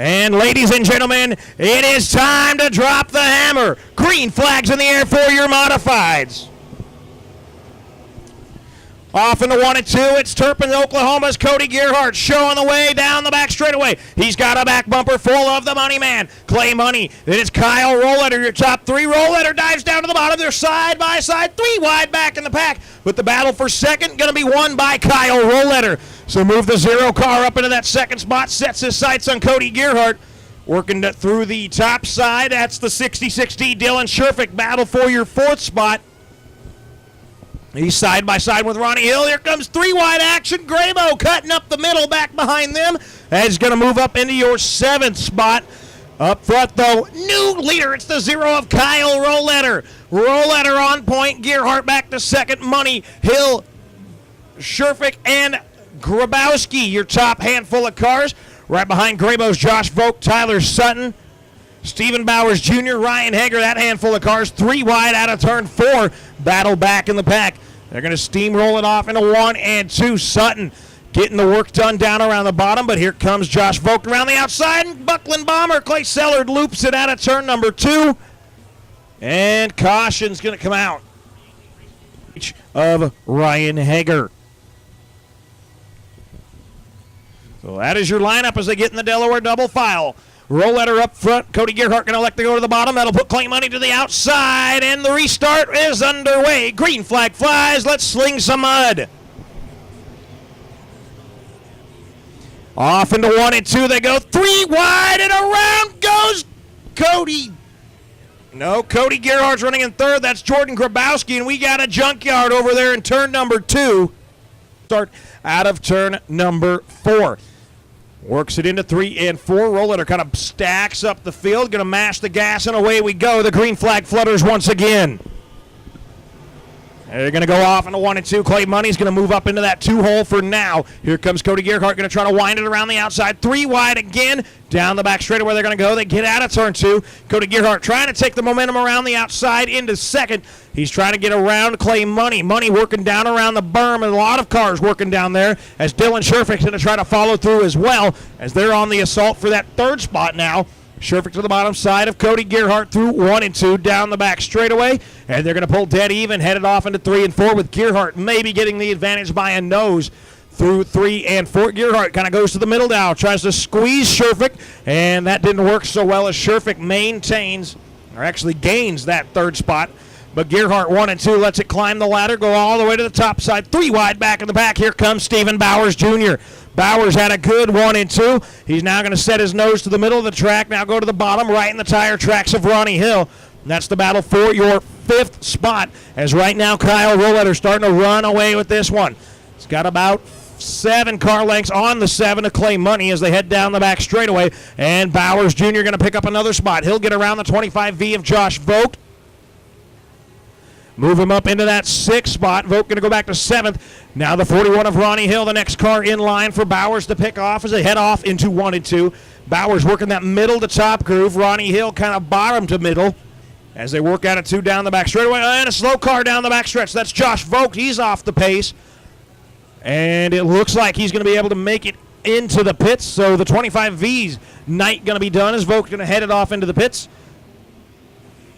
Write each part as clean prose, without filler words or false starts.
And ladies and gentlemen, it is time to drop the hammer. Green flags in the air for your modifieds. Off into 1 and 2, it's Turpin, Oklahoma's Cody Gerhardt showing the way down the back straightaway. He's got a back bumper full of the money man, Clay Money. Then it's Kyle Rollletter, your top three. Rollletter dives down to the bottom. They're side by side, 3 wide back in the pack. But the battle for second going to be won by Kyle Rollletter. So move the 0 car up into that second spot, sets his sights on Cody Gerhardt. Working through the top side, that's the 66D Dylan Sherfick. Battle for your 4th spot. He's side by side with Ronnie Hill. Here comes 3 wide action. Grabo cutting up the middle back behind them. That's going to move up into your 7th spot. Up front, though, new leader. It's the 0 of Kyle Rollletter. Rollletter on point. Gerhardt back to second. Money, Hill, Sherfick, and Grabowski, your top handful of cars. Right behind Grabo's Josh Vogt, Tyler Sutton, Stephen Bowers Jr., Ryan Hager, that handful of cars, 3 wide out of turn 4. Battle back in the pack. They're going to steamroll it off into 1 and 2. Sutton getting the work done down around the bottom, but here comes Josh Vogt around the outside, and Buckland Bomber, Clay Sellard loops it out of turn number 2. And caution's going to come out of Ryan Hager. So that is your lineup as they get in the Delaware double file. Rollletter up front. Cody Gerhardt going to elect to go to the bottom. That'll put Clay Money to the outside, and the restart is underway. Green flag flies. Let's sling some mud. Off into 1 and 2 they go. 3 wide, and around goes Cody. No, Cody Gerhardt's running in 3rd. That's Jordan Grabowski, and we got a junkyard over there in turn number 2. Start out of turn number 4. Works it into 3 and 4. Rollletter kind of stacks up the field. Going to mash the gas, and away we go. The green flag flutters once again. They're going to go off into 1 and 2. Clay Money's going to move up into that 2-hole for now. Here comes Cody Gerhardt, going to try to wind it around the outside. 3 wide again. Down the back straightaway they're going to go. They get out of turn 2. Cody Gerhardt trying to take the momentum around the outside into second. He's trying to get around Clay Money. Money working down around the berm, and a lot of cars working down there as Dylan Sherfick's going to try to follow through as well as they're on the assault for that 3rd spot now. Sherfick to the bottom side of Cody Gerhardt through 1 and 2 down the back straightaway, and they're going to pull dead even, headed off into 3 and 4 with Gerhardt maybe getting the advantage by a nose through 3 and 4. Gerhardt kind of goes to the middle now, tries to squeeze Sherfick, and that didn't work so well as Sherfick maintains, or actually gains that 3rd spot. But Gerhardt 1 and 2 lets it climb the ladder, go all the way to the top side. 3 wide back in the back. Here comes Stephen Bowers Jr. Bowers had a good 1 and 2. He's now going to set his nose to the middle of the track. Now go to the bottom, right in the tire tracks of Ronnie Hill. And that's the battle for your 5th spot. As right now, Kyle Rollletter starting to run away with this one. He's got about 7 car lengths on the 7 of Clay Money as they head down the back straightaway. And Bowers Jr. going to pick up another spot. He'll get around the 25V of Josh Vogt. Move him up into that 6th spot. Vogt going to go back to 7th. Now the 41 of Ronnie Hill, the next car in line for Bowers to pick off as they head off into 1 and 2. Bowers working that middle to top groove. Ronnie Hill kind of bottom to middle as they work out of 2 down the back straightaway. And a slow car down the back stretch. That's Josh Vogt. He's off the pace. And it looks like he's going to be able to make it into the pits. So the 25V's night going to be done as Vogt going to head it off into the pits.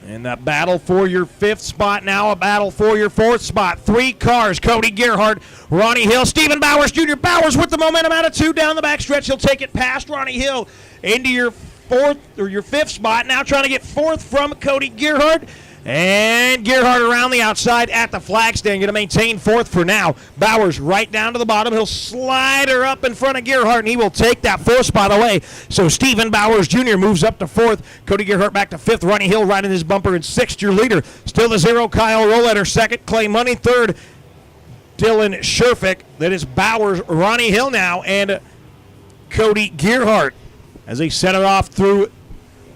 And that battle for your 5th spot now, a battle for your 4th spot. 3 cars, Cody Gerhardt, Ronnie Hill, Stephen Bowers Jr. Bowers with the momentum out of 2 down the back stretch. He'll take it past Ronnie Hill into your 4th or your 5th spot. Now trying to get 4th from Cody Gerhardt. And Gerhardt around the outside at the flag stand, going to maintain 4th for now. Bowers right down to the bottom. He'll slide her up in front of Gerhardt, and he will take that 4th spot away. So Stephen Bowers Jr. moves up to 4th. Cody Gerhardt back to 5th. Ronnie Hill right in his bumper in 6th. Your leader, still the 0, Kyle Rollletter 2nd. Clay Money 3rd. Dylan Sherfick. That is Bowers, Ronnie Hill now, and Cody Gerhardt as they set it off through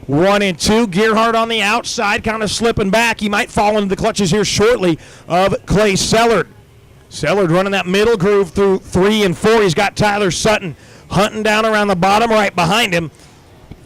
1 and 2. Gerhardt on the outside, kind of slipping back. He might fall into the clutches here shortly of Clay Sellard. Sellard running that middle groove through 3 and 4. He's got Tyler Sutton hunting down around the bottom right behind him.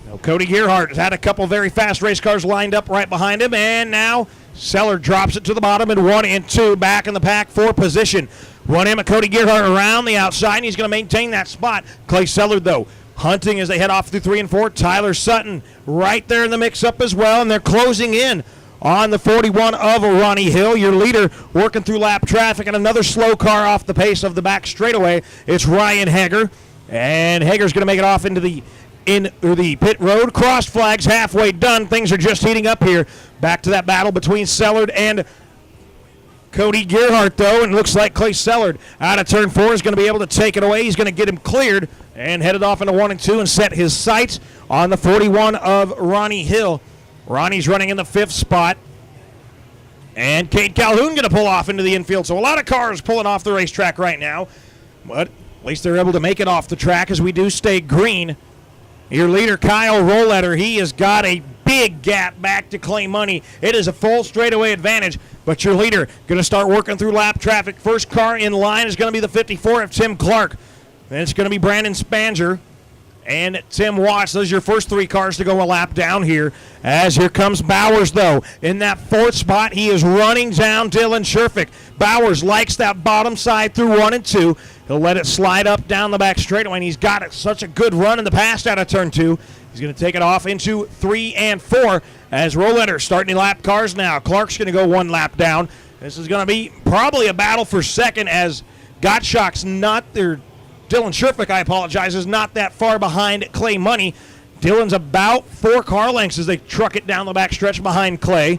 Now, Cody Gerhardt has had a couple very fast race cars lined up right behind him, and now Sellard drops it to the bottom in 1 and 2, back in the pack for position. 1M of Cody Gerhardt around the outside, and he's going to maintain that spot. Clay Sellard, though, hunting as they head off through 3 and 4. Tyler Sutton right there in the mix-up as well, and they're closing in on the 41 of Ronnie Hill. Your leader working through lap traffic, and another slow car off the pace of the back straightaway. It's Ryan Hager, and Hager's going to make it off into the pit road. Cross flags halfway done. Things are just heating up here. Back to that battle between Sellard and Cody Gerhardt, though, and looks like Clay Sellard out of turn 4 is going to be able to take it away. He's going to get him cleared and headed off into 1 and 2 and set his sights on the 41 of Ronnie Hill. Ronnie's running in the 5th spot. And Cade Calhoun going to pull off into the infield. So a lot of cars pulling off the racetrack right now. But at least they're able to make it off the track as we do stay green. Your leader, Kyle Rolletter, he has got a big gap back to Clay Money. It is a full straightaway advantage, but your leader going to start working through lap traffic. First car in line is going to be the 54 of Tim Clark. Then it's going to be Brandon Spanger and Tim Watts. Those are your first 3 cars to go a lap down here. As here comes Bowers, though. In that 4th spot, he is running down Dylan Sherfick. Bowers likes that bottom side through 1 and 2. He'll let it slide up down the back straightaway, and he's got it such a good run in the past out of turn 2. He's going to take it off into 3 and 4 as Rolletter starting to lap cars now. Clark's going to go 1 lap down. This is going to be probably a battle for second as Gottschalk's not there. Dylan Sherfick, I apologize, is not that far behind Clay Money. Dylan's about 4 car lengths as they truck it down the back stretch behind Clay.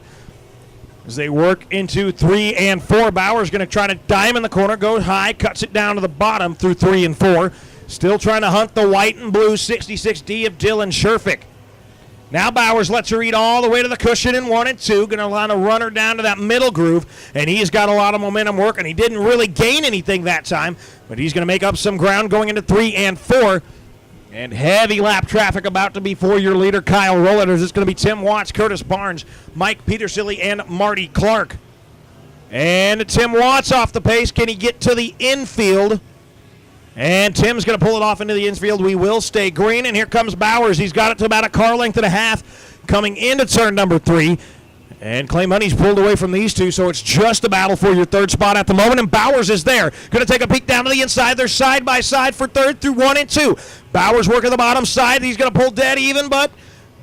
As they work into 3 and 4, Bauer's going to try to dime in the corner, go high, cuts it down to the bottom through 3 and 4. Still trying to hunt the white and blue 66D of Dylan Sherfick. Now Bowers lets her eat all the way to the cushion in 1 and 2. Going to line a runner down to that middle groove, and he's got a lot of momentum working. He didn't really gain anything that time, but he's going to make up some ground going into 3 and 4. And heavy lap traffic about to be for your leader, Kyle Rolletter. It's going to be Tim Watts, Curtis Barnes, Mike Petersilly, and Marty Clark. And Tim Watts off the pace. Can he get to the infield? And Tim's going to pull it off into the infield. We will stay green, and here comes Bowers. He's got it to about a car length and a half coming into turn number 3. And Clay Money's pulled away from these 2, so it's just a battle for your 3rd spot at the moment, and Bowers is there. Going to take a peek down to the inside. They're side by side for 3rd through 1 and 2. Bowers working the bottom side. He's going to pull dead even, but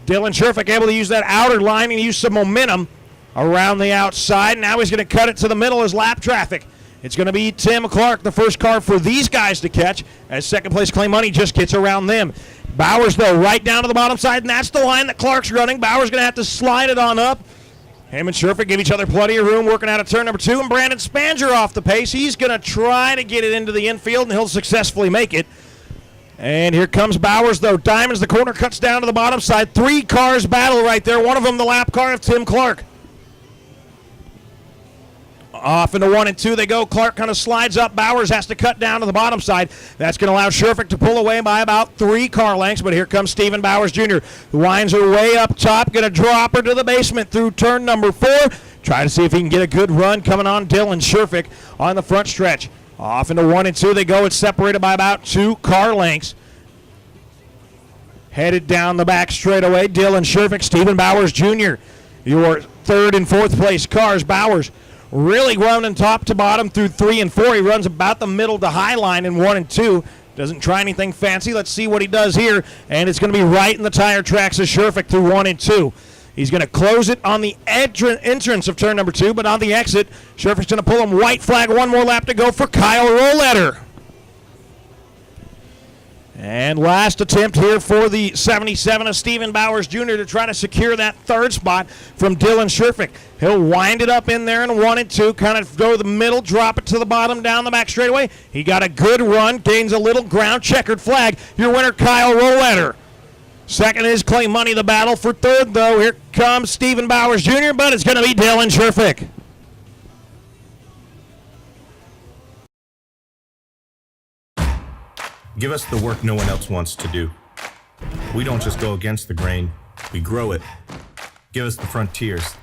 Dylan Sherfick able to use that outer line and use some momentum around the outside. Now he's going to cut it to the middle as lap traffic. It's going to be Tim Clark, the first car for these guys to catch, as second place Clay Money just gets around them. Bowers, though, right down to the bottom side, and that's the line that Clark's running. Bowers going to have to slide it on up. Him and Sherfick give each other plenty of room working out of turn number 2, and Brandon Spanger off the pace. He's going to try to get it into the infield, and he'll successfully make it. And here comes Bowers, though. Diamonds the corner, cuts down to the bottom side. 3 cars battle right there. One of them the lap car of Tim Clark. Off into 1 and 2 they go. Clark kind of slides up. Bowers has to cut down to the bottom side. That's going to allow Sherfick to pull away by about 3 car lengths. But here comes Stephen Bowers Jr. who winds her way up top. Going to drop her to the basement through turn number 4. Try to see if he can get a good run coming on Dylan Sherfick on the front stretch. Off into 1 and 2 they go. It's separated by about 2 car lengths. Headed down the back straightaway. Dylan Sherfick, Stephen Bowers Jr. Your 3rd and 4th place cars. Bowers really running top to bottom through 3 and 4. He runs about the middle to high line in 1 and 2. Doesn't try anything fancy. Let's see what he does here. And it's going to be right in the tire tracks of Sherfick through 1 and 2. He's going to close it on the entrance of turn number 2, but on the exit, Sherfick's going to pull him. White flag, 1 more lap to go for Kyle Rolletter. And last attempt here for the 77 of Stephen Bowers Jr. to try to secure that 3rd spot from Dylan Sherfick. He'll wind it up in there in 1 and 2, kind of go the middle, drop it to the bottom, down the back straightaway. He got a good run, gains a little ground, checkered flag. Your winner, Kyle Rolletter. Second is Clay Money. The battle for 3rd, though. Here comes Stephen Bowers Jr., but it's going to be Dylan Sherfick. Give us the work no one else wants to do. We don't just go against the grain, we grow it. Give us the frontiers,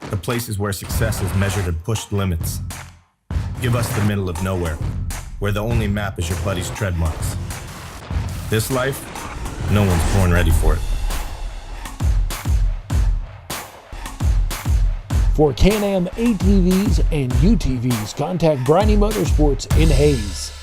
the places where success is measured and pushed limits. Give us the middle of nowhere, where the only map is your buddy's tread marks. This life, no one's born ready for it. For Can-Am ATVs and UTVs, contact Briney Motorsports in Hayes.